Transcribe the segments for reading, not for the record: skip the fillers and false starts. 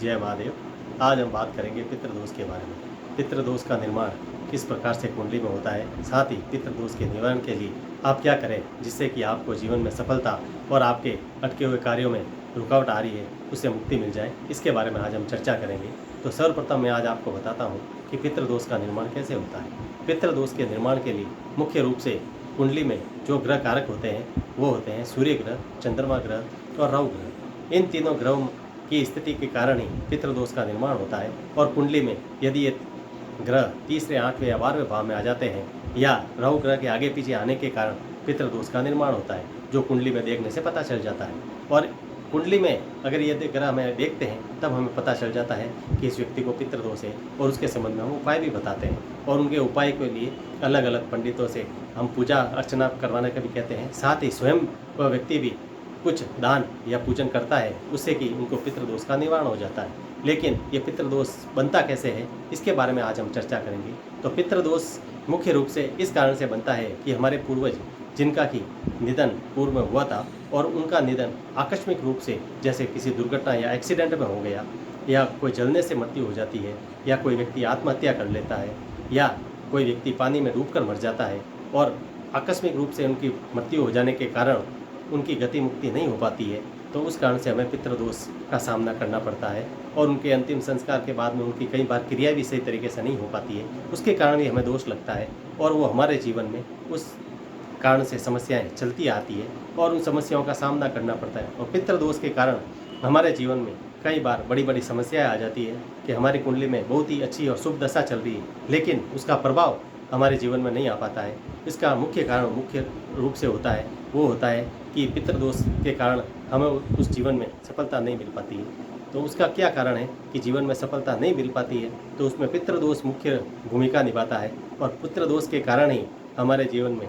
जय महादेव। आज हम बात करेंगे पितृदोष के बारे में। पितृदोष का निर्माण किस प्रकार से कुंडली में होता है, साथ ही पितृदोष के निवारण के लिए आप क्या करें जिससे कि आपको जीवन में सफलता और आपके अटके हुए कार्यों में रुकावट आ रही है उससे मुक्ति मिल जाए, इसके बारे में आज हम चर्चा करेंगे। तो सर्वप्रथम मैं आज आपको बताता हूँ कि पितृदोष का निर्माण कैसे होता है। पितृदोष के निर्माण के लिए मुख्य रूप से कुंडली में जो ग्रह कारक होते हैं वो होते हैं सूर्य ग्रह, चंद्रमा ग्रह और राहु ग्रह। इन तीनों ग्रहों की स्थिति के कारण ही पितृदोष का निर्माण होता है। और कुंडली में यदि ये ग्रह तीसरे, आठवें या 12वें भाव में आ जाते हैं या राहु ग्रह के आगे पीछे आने के कारण पितृदोष का निर्माण होता है, जो कुंडली में देखने से पता चल जाता है। और कुंडली में अगर ये ग्रह हमें देखते हैं तब हमें पता चल जाता है कि इस व्यक्ति को पितृदोष है, और उसके संबंध में हम उपाय भी बताते हैं। और उनके उपाय के लिए अलग अलग पंडितों से हम पूजा अर्चना करवाने का भी कहते हैं। साथ ही स्वयं वह व्यक्ति भी कुछ दान या पूजन करता है, उससे कि उनको पितृदोष का निवारण हो जाता है। लेकिन ये पितृदोष बनता कैसे है, इसके बारे में आज हम चर्चा करेंगे। तो पितृदोष मुख्य रूप से इस कारण से बनता है कि हमारे पूर्वज जिनका कि निधन पूर्व में हुआ था और उनका निधन आकस्मिक रूप से, जैसे किसी दुर्घटना या एक्सीडेंट में हो गया, या कोई जलने से मृत्यु हो जाती है, या कोई व्यक्ति आत्महत्या कर लेता है, या कोई व्यक्ति पानी में डूबकर मर जाता है, और आकस्मिक रूप से उनकी मृत्यु हो जाने के कारण उनकी गति मुक्ति नहीं हो पाती है, तो उस कारण से हमें पितृदोष का सामना करना पड़ता है। और उनके अंतिम संस्कार के बाद में उनकी कई बार क्रिया भी सही तरीके से नहीं हो पाती है, उसके कारण भी हमें दोष लगता है और वो हमारे जीवन में उस कारण से समस्याएं चलती आती है और उन समस्याओं का सामना करना पड़ता है। और पितृदोष के कारण हमारे जीवन में कई बार बड़ी बड़ी समस्याएं आ जाती है कि हमारी कुंडली में बहुत ही अच्छी और शुभ दशा चल रही है, लेकिन उसका प्रभाव हमारे जीवन में नहीं आ पाता है। इसका मुख्य कारण मुख्य रूप से होता है वो होता है कि पितृदोष के कारण हमें उस जीवन में सफलता नहीं मिल पाती है। तो उसका क्या कारण है कि जीवन में सफलता नहीं मिल पाती है, तो उसमें पितृदोष मुख्य भूमिका निभाता है। और पितृदोष के कारण ही हमारे जीवन में,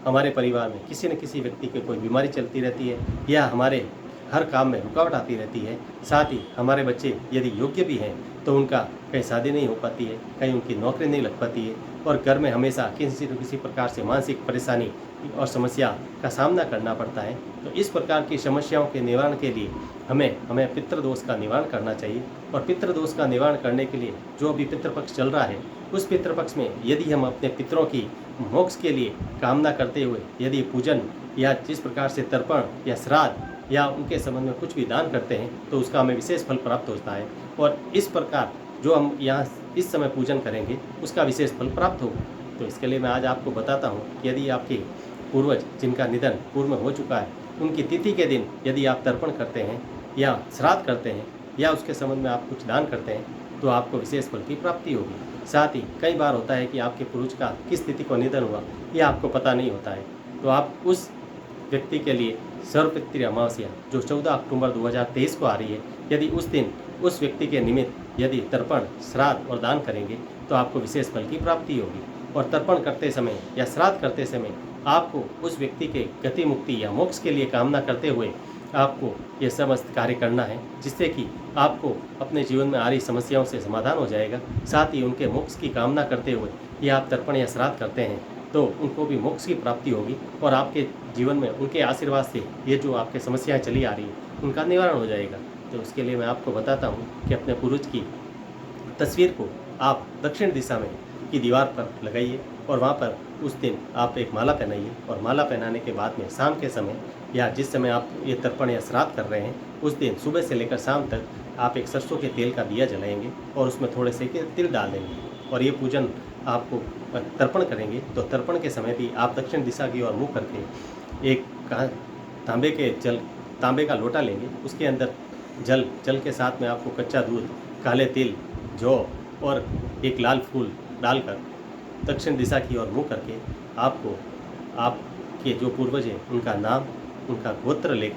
हमारे परिवार में किसी न किसी व्यक्ति की कोई बीमारी चलती रहती है, या हमारे हर काम में रुकावट आती रहती है। साथ ही हमारे बच्चे यदि योग्य भी हैं तो उनका कहीं शादी नहीं हो पाती है, कहीं उनकी नौकरी नहीं लग पाती है, और घर में हमेशा किसी न किसी प्रकार से मानसिक परेशानी और समस्या का सामना करना पड़ता है। तो इस प्रकार की समस्याओं के निवारण के लिए हमें पितृदोष का निवारण करना चाहिए। और पितृदोष का निवारण करने के लिए जो अभी पितृपक्ष चल रहा है, उस पितृपक्ष में यदि हम अपने पितरों की मोक्ष के लिए कामना करते हुए यदि पूजन या जिस प्रकार से तर्पण या श्राद्ध या उनके संबंध में कुछ भी दान करते हैं तो उसका हमें विशेष फल प्राप्त होता है। और इस प्रकार जो हम यहाँ इस समय पूजन करेंगे उसका विशेष फल प्राप्त होगा। तो इसके लिए मैं आज आपको बताता हूँ कि यदि आपके पूर्वज जिनका निधन पूर्व में हो चुका है, उनकी तिथि के दिन यदि आप तर्पण करते हैं या श्राद्ध करते हैं या उसके संबंध में आप कुछ दान करते हैं तो आपको विशेष फल की प्राप्ति होगी। साथ ही कई बार होता है कि आपके पूर्वज का किस तिथि को निधन हुआ यह आपको पता नहीं होता है, तो आप उस व्यक्ति के लिए सर्वपितृ अमावस्या जो 14 अक्टूबर 2023 को आ रही है, यदि उस दिन उस व्यक्ति के निमित्त यदि तर्पण, श्राद्ध और दान करेंगे तो आपको विशेष फल की प्राप्ति होगी। और तर्पण करते समय या श्राद्ध करते समय आपको उस व्यक्ति के गति मुक्ति या मोक्ष के लिए कामना करते हुए आपको ये समस्त कार्य करना है, जिससे कि आपको अपने जीवन में आ रही समस्याओं से समाधान हो जाएगा। साथ ही उनके मोक्ष की कामना करते हुए ये आप तर्पण या श्राद्ध करते हैं तो उनको भी मोक्ष की प्राप्ति होगी और आपके जीवन में उनके आशीर्वाद से ये जो आपके समस्याएं चली आ रही हैं उनका निवारण हो जाएगा। तो उसके लिए मैं आपको बताता हूँ कि अपने पूर्वज की तस्वीर को आप दक्षिण दिशा में की दीवार पर लगाइए और वहाँ पर उस दिन आप एक माला पहनाइए। और माला पहनाने के बाद में शाम के समय या जिस समय आप ये तर्पण या श्राद्ध कर रहे हैं उस दिन सुबह से लेकर शाम तक आप एक सरसों के तेल का दिया जलाएंगे और उसमें थोड़े से तिल डाल देंगे। और ये पूजन आपको तर्पण करेंगे तो तर्पण के समय भी आप दक्षिण दिशा की ओर मुँह करके एक तांबे का लोटा लेंगे, उसके अंदर जल के साथ में आपको कच्चा दूध, काले तिल, जौ और एक लाल फूल डालकर दक्षिण दिशा की ओर मुँह करके आपको आपके जो पूर्वज हैं उनका नाम, उनका गोत्र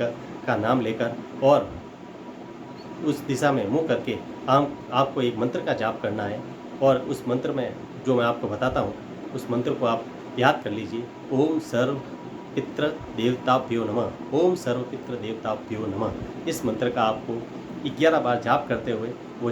का नाम लेकर और उस दिशा में मुँह करके आपको एक मंत्र का जाप करना है। और उस मंत्र में जो मैं आपको बताता हूँ उस मंत्र को आप याद कर लीजिए। ओम सर्व पितृ देवताभ्यो नमः, ओम सर्व पितृ देवताभ्यो नमः। इस मंत्र का आपको 11 बार जाप करते हुए वो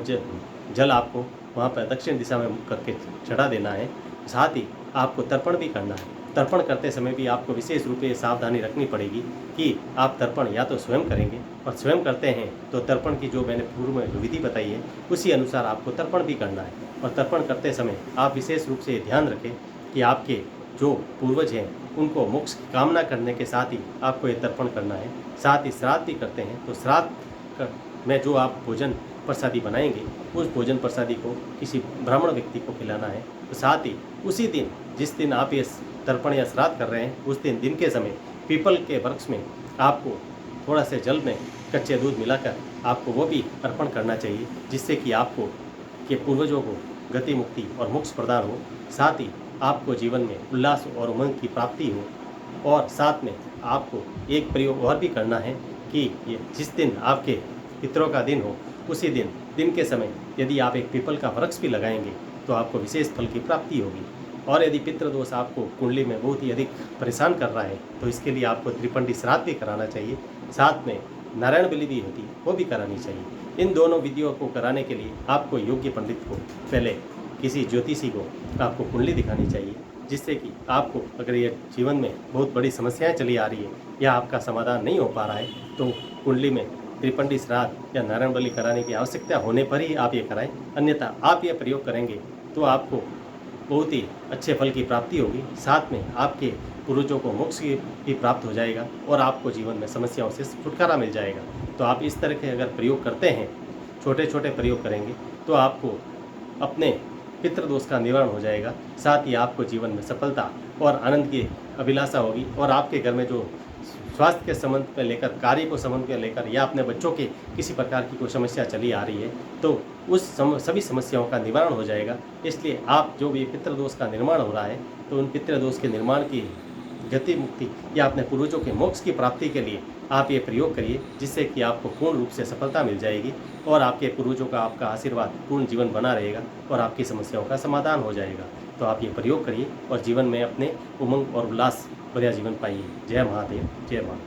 जल आपको वहाँ पर दक्षिण दिशा में मुख करके चढ़ा देना है। साथ ही आपको तर्पण भी करना है। तर्पण करते समय भी आपको विशेष रूप से सावधानी रखनी पड़ेगी कि आप तर्पण या तो स्वयं करेंगे और स्वयं करते हैं तो तर्पण की जो मैंने पूर्व में विधि बताई है उसी अनुसार आपको तर्पण भी करना है। और तर्पण करते समय आप विशेष रूप से ध्यान रखें कि आपके जो पूर्वज हैं उनको मोक्ष की कामना करने के साथ ही आपको ये तर्पण करना है। साथ ही श्राद्ध भी करते हैं तो श्राद्ध में जो आप भोजन प्रसादी बनाएंगे उस भोजन प्रसादी को किसी ब्राह्मण व्यक्ति को खिलाना है। तो साथ ही उसी दिन जिस दिन आप ये तर्पण या श्राद्ध कर रहे हैं उस दिन के समय पीपल के वृक्ष में आपको थोड़ा से जल में कच्चे दूध मिलाकर आपको वो भी अर्पण करना चाहिए, जिससे कि आपको के पूर्वजों को गति मुक्ति और मोक्ष प्रदान हो। साथ ही आपको जीवन में उल्लास और उमंग की प्राप्ति हो। और साथ में आपको एक प्रयोग और भी करना है कि ये जिस दिन आपके पितरों का दिन हो उसी दिन के समय यदि आप एक पीपल का वृक्ष भी लगाएंगे तो आपको विशेष फल की प्राप्ति होगी। और यदि पितृदोष आपको कुंडली में बहुत ही अधिक परेशान कर रहा है तो इसके लिए आपको त्रिपंडी श्राद्ध भी कराना चाहिए। साथ में नारायण बलि भी होती है वो भी करानी चाहिए। इन दोनों विधियों को कराने के लिए आपको योग्य पंडित को पहले किसी ज्योतिषी को आपको कुंडली दिखानी चाहिए, जिससे कि आपको अगर ये जीवन में बहुत बड़ी समस्याएं चली आ रही है या आपका समाधान नहीं हो पा रहा है तो कुंडली में त्रिपंडी श्राद्ध या नारायण बलि कराने की आवश्यकता होने पर ही आप ये कराएं। अन्यथा आप ये प्रयोग करेंगे तो आपको बहुत ही अच्छे फल की प्राप्ति होगी। साथ में आपके पूर्वजों को मोक्ष भी प्राप्त हो जाएगा और आपको जीवन में समस्याओं से छुटकारा मिल जाएगा। तो आप इस तरह के अगर प्रयोग करते हैं, छोटे छोटे प्रयोग करेंगे तो आपको अपने पितृदोष का निवारण हो जाएगा। साथ ही आपको जीवन में सफलता और आनंद की अभिलाषा होगी और आपके घर में जो स्वास्थ्य के संबंध में लेकर, कार्य को संबंध में लेकर या अपने बच्चों के किसी प्रकार की कोई समस्या चली आ रही है तो उस सभी समस्याओं का निवारण हो जाएगा। इसलिए आप जो भी पितृदोष का निर्माण हो रहा है तो उन पितृदोष के निर्माण की गति मुक्ति या अपने पूर्वजों के मोक्ष की प्राप्ति के लिए आप ये प्रयोग करिए, जिससे कि आपको पूर्ण रूप से सफलता मिल जाएगी और आपके पूर्वजों का आपका आशीर्वाद पूर्ण जीवन बना रहेगा और आपकी समस्याओं का समाधान हो जाएगा। तो आप ये प्रयोग करिए और जीवन में अपने उमंग और उल्लास भरा जीवन पाइए। जय महादेव, जय माँ।